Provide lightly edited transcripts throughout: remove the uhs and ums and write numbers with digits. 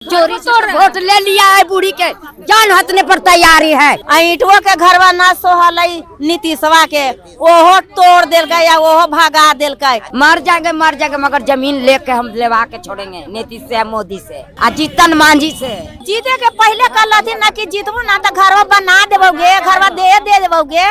चोरी से वोट ले लिया है, बूढ़ी के जान हथने पर तैयारी है। ईटवो के घरवा ना सोहल नीतीशवा के ओहो तोड़ दिल या ओहो भगा दिल। मर जाएंगे मगर जमीन लेके हम लेवा के छोड़ेंगे नीतीश से मोदी से आ जीतन मांझी से। जीते के पहले कहलथिन ना कि जीतबू ना तो घरवा बना देबोगे, घरवा दे देबोगे।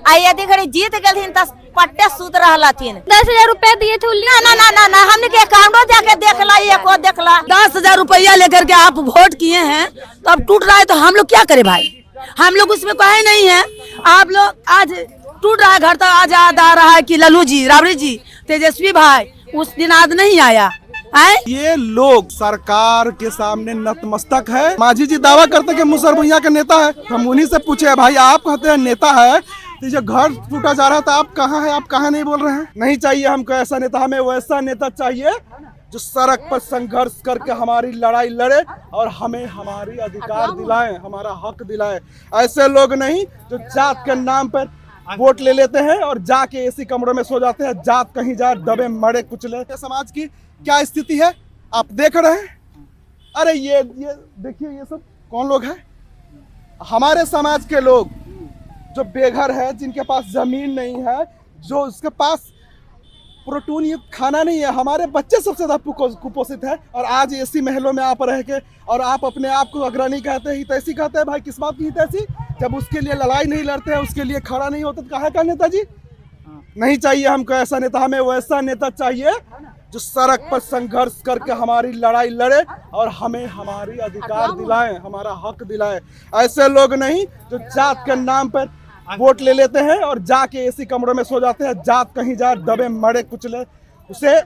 आ यदि घड़ी जीत गलथिन तो पट्टे सूत रहलथिन। 10,000 रुपए दिए थे। ना हमने के अकाउंटो जाके देखला, एको देखला। 10,000 रुपया लेकर के आप वोट किए हैं तो अब टूट रहा है तो हम लोग क्या करें भाई? हम लोग उसमें कहे नहीं है। आप लोग आज टूट रहा है घर, तो आज याद आ रहा है कि लल्लू जी, राबड़ी जी, तेजस्वी भाई उस दिन आज नहीं आया। ये लोग सरकार के सामने नतमस्तक है। मांझी जी दावा करते कि मुसहर भैया का नेता है। हम उन्हीं से पूछे भाई आप कहते हैं नेता है, तो जो घर टूटा जा रहा था आप कहाँ है, आप कहाँ नहीं बोल रहे हैं? नहीं चाहिए हमको ऐसा नेता, हमें वैसा नेता चाहिए जो सड़क पर संघर्ष करके हमारी लड़ाई लड़े और हमें हमारी अधिकार दिलाए, हमारा हक दिलाए। ऐसे लोग नहीं जो जात के नाम पर वोट ले लेते हैं और जाके एसी कमरों में सो जाते हैं। जात कहीं जाए, दबे मरे कुचले। समाज की क्या स्थिति है आप देख रहे हैं। अरे ये देखिए, ये सब कौन लोग हैं? हमारे समाज के लोग जो बेघर है, जिनके पास जमीन नहीं है, जो उसके पास प्रोटीन युक्त खाना नहीं है। हमारे बच्चे सबसे ज्यादा कुपोषित है और आज एसी महलों में आप रह के और आप अपने आप को अग्रणी कहते हैं, हितैषी कहते हैं। भाई किस बात की हितैषी? जब उसके लिए लड़ाई नहीं लड़ते हैं, उसके लिए खड़ा नहीं होते, तो काहे का नेताजी? नहीं चाहिए हमको ऐसा नेता, हमें वैसा नेता चाहिए जो सड़क पर संघर्ष करके हमारी लड़ाई लड़े और हमें हमारी अधिकार दिलाए, हमारा हक दिलाए। ऐसे लोग नहीं जो जात के नाम पर वोट ले लेते हैं और जाके एसी कमरों में सो जाते हैं। जात कहीं जाए, दबे मरे कुचले, उसे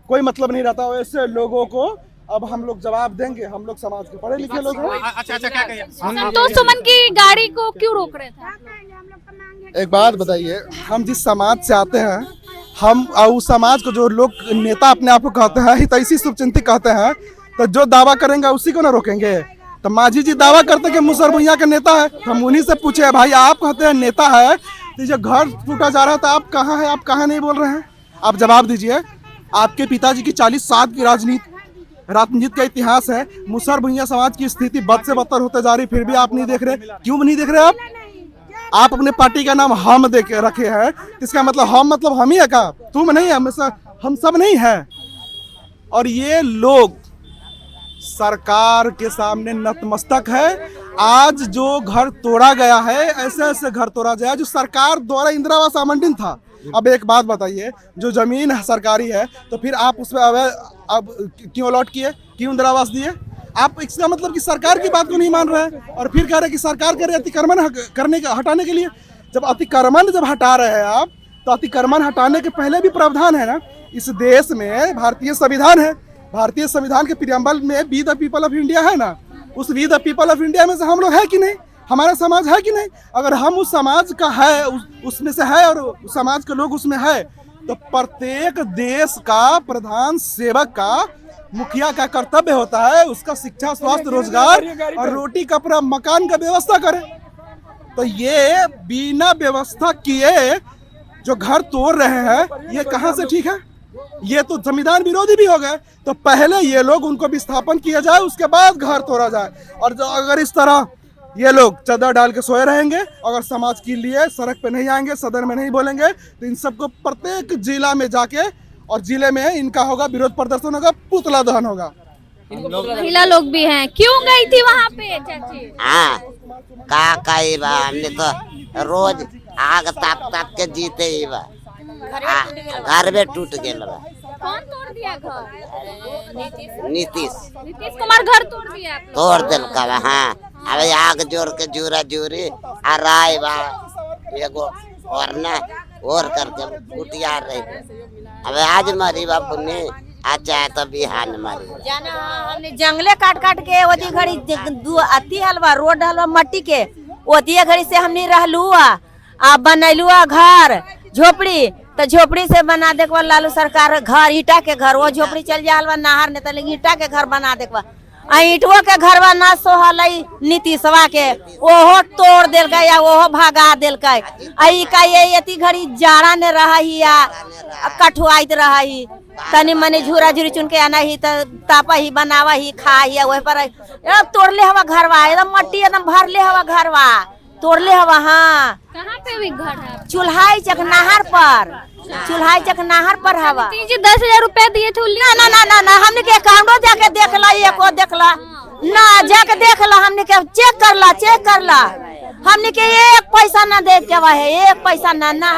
कोई मतलब नहीं रहता। ऐसे लोगों को अब हम लोग जवाब देंगे। हम लोग समाज के पढ़े लिखे लोग हैं। अच्छा क्या कहिए? संतोष सुमन की गाड़ी को क्यों रोक रहे थे? एक बात बताइए, हम जिस समाज से आते हैं, हम उस समाज को जो लोग नेता अपने आप को कहते हैं, हितैषी शुभचिंतक कहते हैं, तो जो दावा करेंगे उसी को ना रोकेंगे। तो मांझी जी दावा करते कि मुसहर भैया का नेता है। हम उन्हीं से पूछे भाई आप कहते हैं नेता है, तो जो घर टूटा जा रहा था आप कहाँ है, आप कहाँ नहीं बोल रहे हैं? आप जवाब दीजिए। आपके पिताजी की 40 साल की राजनीति का इतिहास है। मुसहर भैया समाज की स्थिति बद से बदतर होते जा रही, फिर भी आप नहीं देख रहे। क्यों नहीं देख रहे आप अपने पार्टी का नाम हम दे के रखे हैं, इसका मतलब हम ही है का? तुम नहीं है, हम सब नहीं है। और ये लोग सरकार के सामने नतमस्तक है। आज जो घर तोड़ा गया है, ऐसे घर तोड़ा गया जो सरकार द्वारा इंदिरा आवास आवंटन था। अब एक बात बताइए, जो जमीन सरकारी है तो फिर आप उसमें अब क्यों अलॉट किए, क्यों इंदिरा आवास दिए? आप इसका मतलब कि सरकार की बात को नहीं मान रहे हैं और फिर कह रहे हैं कि सरकार कह रही है अतिक्रमण हटाने के लिए। जब अतिक्रमण हटा रहे हैं आप, तो अतिक्रमण हटाने के पहले भी प्रावधान है ना। इस देश में भारतीय संविधान है, भारतीय संविधान के प्रियम्बल में we the people of India है ना। उस we the people of India में से हम लोग है कि नहीं? हमारा समाज है कि नहीं? अगर हम उस समाज का है, उसमें से है और उस समाज के लोग उसमें है, तो प्रत्येक देश का प्रधान सेवक का, मुखिया का कर्तव्य होता है उसका शिक्षा, स्वास्थ्य, रोजगार और रोटी कपड़ा मकान का व्यवस्था करे। तो ये बिना व्यवस्था किए जो घर तोड़ रहे हैं, ये कहाँ से ठीक है? ये तो संविधान विरोधी भी हो गए। तो पहले ये लोग उनको विस्थापन किया जाए, उसके बाद घर तोड़ा जाए। और अगर इस तरह ये लोग चादर डाल के सोए रहेंगे, अगर समाज के लिए सड़क पे नहीं आएंगे, सदन में नहीं बोलेंगे, तो इन सबको प्रत्येक जिला में जाके और जिले में इनका होगा विरोध प्रदर्शन होगा, पुतला दहन होगा। महिला लोग भी हैं, क्यों गई थी वहाँ पे चाची? हाँ, हमने तो रोज आग ताक के जीते ही बा। घर में टूट गया। कौन तोड़ दिया घर? नीतीश कुमार घर तोड़ दिया। तोड़ दिल का। हाँ, अब आग जोड़ के जूरा जूरी राय बा एगो और ना और करके उटियार रही। अब आज मरी बापू ने, आज चाहे तो बिहान मरी। जाना हमने जंगले काट के ओदी घड़ी अति हलवा रोड हलवा मट्टी के ओदी घड़ी से हमने रहलू आ बनैलू घर झोपड़ी। तो झोपड़ी से बना देखवा लालू सरकार घर, ईटा के घर, वो झोपड़ी चल जाए नहर ने, तो ईटा के घर बना देखवा। ईटवो के घरवा ना सोहल नीतीशवा के ओहो तोड़ दिल या ओहो भगा दिल। ये घड़ी जाड़ा ने रही कठुआइत रही तनी मनी झूरा झूरी चुन के आना ही तापा ही बनावा ही खा ही वही पर एकदम तोड़ले हवा घरवा एकदम मट्टी एकदम भरले हवा घरवा तोड़ले हवा। हाँ कहाँ पे भी घर है? चूल्हाई चक नहर पर, चूल्हाई चक नहर पर हवा। जी 10,000 रुपए दिए थे ना ना ना ना हमने के अकाउंटो जाके देख ला, एको देख ला ना जाके देख ला, हमने के चेक कर ला हमने के एक पैसा ना दे के है, एक पैसा ना ना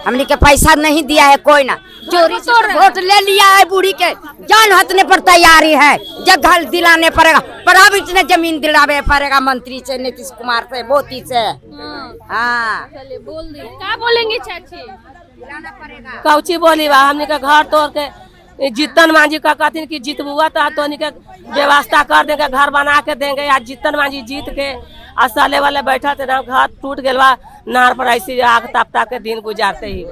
हमने के पैसा नहीं दिया है कोई ना, चोरी से वोट ले लिया है। बूढ़ी के जान हथने पर तैयारी है, जगह दिलाने पड़ेगा, प्राइवेट ने जमीन दिलावे पड़ेगा मंत्री से, नीतीश कुमार से, मोदी से। हाँ चलिए बोल दिए, क्या बोलेंगे चाची? कौची बोली बा हमने का घर तोड़ के जीतन मांझी का कहती कि जीत हुआ तो उनके व्यवस्था कर देंगे, घर बना के देंगे। आज जीतन मांझी जीत के असले वाले बैठा थे ना, घर टूट गया नार पर ऐसी आग ताप के दिन गुजारते ही।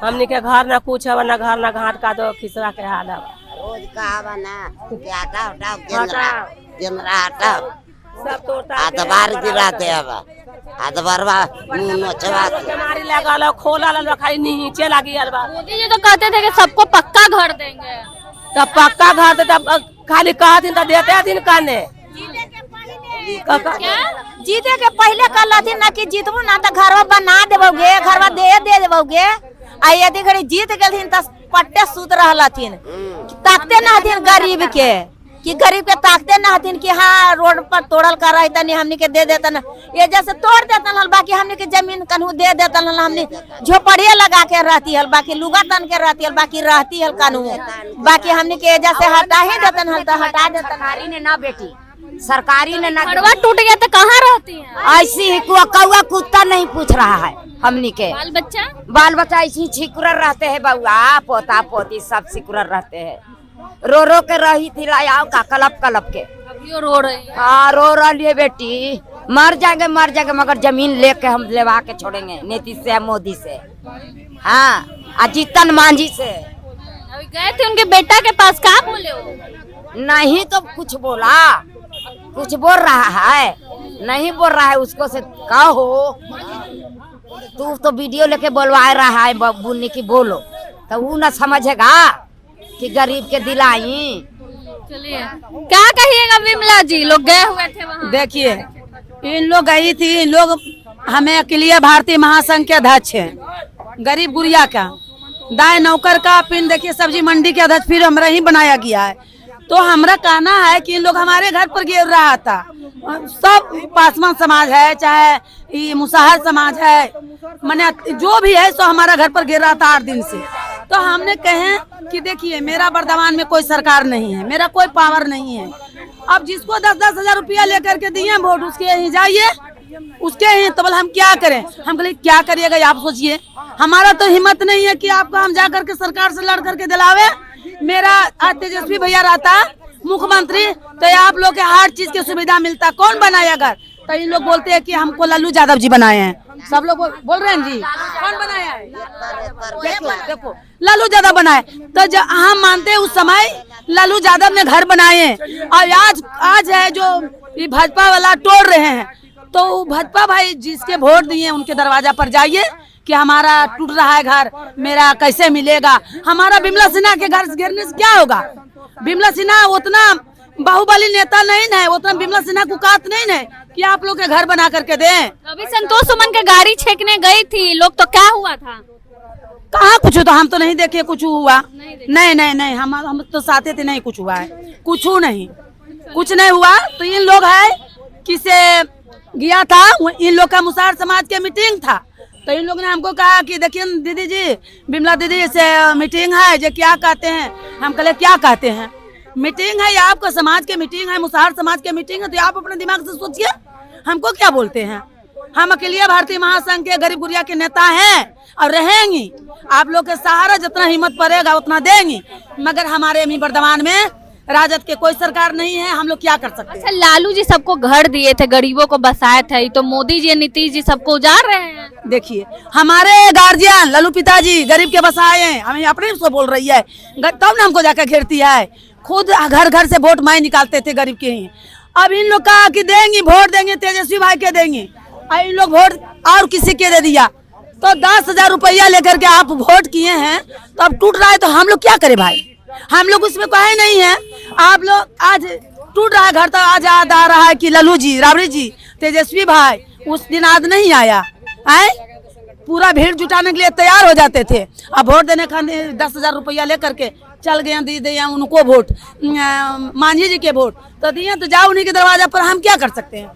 हमने के घर ना कुछ है ना घर ना घाट का दो खिसरा के हाल है। रोज कहा ना कि हटाओ हटाओ सब तोड़ता आधबार गिराते अब आधबारवा मुंह नोचवाते बीमारी लगा खोला खाली नीचे लगी अलबा। मोदी जी तो कहते थे कि सबको पक्का घर देंगे, तब पक्का घर दे तब खाली कहा दिन देते दिन कहने क्या जीते के पहले कहलथिन ना कि जीतबू ना तो घरवा बना देबोगे, घरवा दे देबोगे। आ यदि घड़ी जीत गलथिन त पट्टे सूत रहलथिन, ताकते ना हथिन गरीब के, कि गरीब के ताकते ना हथिन कि हाँ रोड पर तोड़ल कर रही तनी हमनी के दे देतन, ये जैसे तोड़ देतन हल, बाकी हमनी के जमीन कन्हू दे देतन हल, हमनी झोपड़िया लगा के रहती हल, बाकी लुगा तन के रहती हल, बाकी रहती हल कन्हू, बाकी हमनी के जैसे हटा ही देतन हल तो हटा देतन। सरकारी ने ना बेटी, सरकारी ने ना, घरवा टूट गया तो कहाँ रहती है? ऐसी ही कौवा कुत्ता नहीं पूछ रहा है। हमनी के बाल बच्चा ऐसी छिकुरर रहते हैं, बउआ पोता पोती सब सिकुरर रहते हैं। रो के रही थी लायाओ का कलप के अभी रो रही है। हाँ रो रही है बेटी, मर जाएंगे मगर जमीन लेके हम लेवा के छोड़ेंगे, नीतीश से मोदी से। हाँ जीतन मांझी से। अभी गए थे उनके बेटा के पास, क्या बोले वो? नहीं तो कुछ बोला, कुछ बोल रहा है, नहीं बोल रहा है, उसको से कहो तू तो वीडियो लेके बोलवा रहा है बुन्नी की, बोलो तो वो ना समझेगा कि गरीब के दिलाई। चलिए क्या कहिएगा विमला जी, लोग गए हुए थे वहाँ? देखिए इन लोग गई थी, इन लोग हमें अखिलीय भारतीय महासंघ के अध्यक्ष है, गरीब गुड़िया का दाएं नौकर का पिन देखिए सब्जी मंडी के अध्यक्ष फिर हमरा ही बनाया गया है। तो हमरा कहना है कि इन लोग हमारे घर पर गिर रहा था, सब पासवान समाज है चाहे ये मुसाहर समाज है, माने जो भी है सो हमारा घर पर गिर रहा था 8 दिन से। तो हमने कहे कि देखिए मेरा बर्दवान में कोई सरकार नहीं है, मेरा कोई पावर नहीं है, अब जिसको 10-10 हजार रुपया लेकर के दिए वोट उसके यहीं जाइए, उसके ही तो बोले हम क्या करें। हम बोले क्या करिएगा आप सोचिए, हमारा तो हिम्मत नहीं है कि आपको हम जा करके सरकार से लड़ करके दिलावे। मेरा तेजस्वी भैया रहता मुख्यमंत्री तो आप लोग के हर चीज की सुविधा मिलता, कौन बनाया घर? तो इन लोग बोलते हैं कि हमको लल्लू यादव जी बनाए हैं, सब लोग बोल रहे हैं जी कौन बनाया है? देखो लल्लू यादव बनाए। तो हम मानते हैं उस समय लल्लू यादव ने घर बनाए, और आज है जो ये भाजपा वाला तोड़ रहे हैं, तो भाजपा भाई जिसके वोट दिए उनके दरवाजा पर जाइए कि हमारा टूट रहा है घर, मेरा कैसे मिलेगा? हमारा बिमला सिन्हा के घर गिरने से क्या होगा? बिमला सिन्हा उतना बाहुबली नेता नहीं है, उतना बिमला सिन्हा को कात नहीं है कि आप लोग के घर बना करके दें। अभी संतोष सुमन के गाड़ी छेकने गई थी लोग, तो क्या हुआ था? कहाँ कुछ तो हम तो नहीं देखे कुछ हुआ, नहीं हम तो साथे थे, नहीं कुछ हुआ है, कुछ नहीं हुआ। तो इन लोग है किसे गया था, इन लोग का मुसाहर समाज के मीटिंग था, तो इन लोग ने हमको कहा कि देखिए दीदी जी, बिमला दीदी से मीटिंग है, जो क्या कहते हैं? हम कहे क्या कहते हैं? मीटिंग है, आपका समाज के मीटिंग है, मुसाहर समाज के मीटिंग है, तो आप अपने दिमाग से सोचिए हमको क्या बोलते हैं। हम अखिलीय भारतीय महासंघ के गरीब गुड़िया के नेता हैं और रहेंगी, आप लोग के सहारा जितना हिम्मत पड़ेगा उतना देंगी, मगर हमारे बर्दवान में राजद के कोई सरकार नहीं है, हम लोग क्या कर सकते हैं? अच्छा लालू जी सबको घर दिए थे, गरीबों को बसाए थे, तो मोदी जी नीतीश जी सबको उजाड़ रहे हैं। देखिए हमारे गार्जियन लल्लू पिताजी गरीब के बसाए हैं, हमें अपने से बोल रही है, तब न हमको जाकर घेरती है। खुद घर से वोट माई निकालते थे गरीब के ही। अब इन लोग कहा कि देंगी वोट देंगे तेजस्वी भाई के देंगे, और इन लोग वोट और किसी के दे दिया, तो 10,000 रुपया लेकर के आप वोट किए हैं तो अब टूट रहा है तो हम लोग क्या करें भाई? हम लोग उसमें कहे नहीं है। आप लोग आज टूट रहा है घर, तो आज याद आ रहा है कि लल्लू जी, राबड़ी जी, तेजस्वी भाई उस दिन आज नहीं आया है। पूरा भीड़ जुटाने के लिए तैयार हो जाते थे। अब वोट देने का 10,000 रुपया लेकर के चल गए, दे दिया उनको वोट, मांझी जी के वोट तो दिए, तो जाओ उन्हीं के दरवाजा पर, हम क्या कर सकते हैं?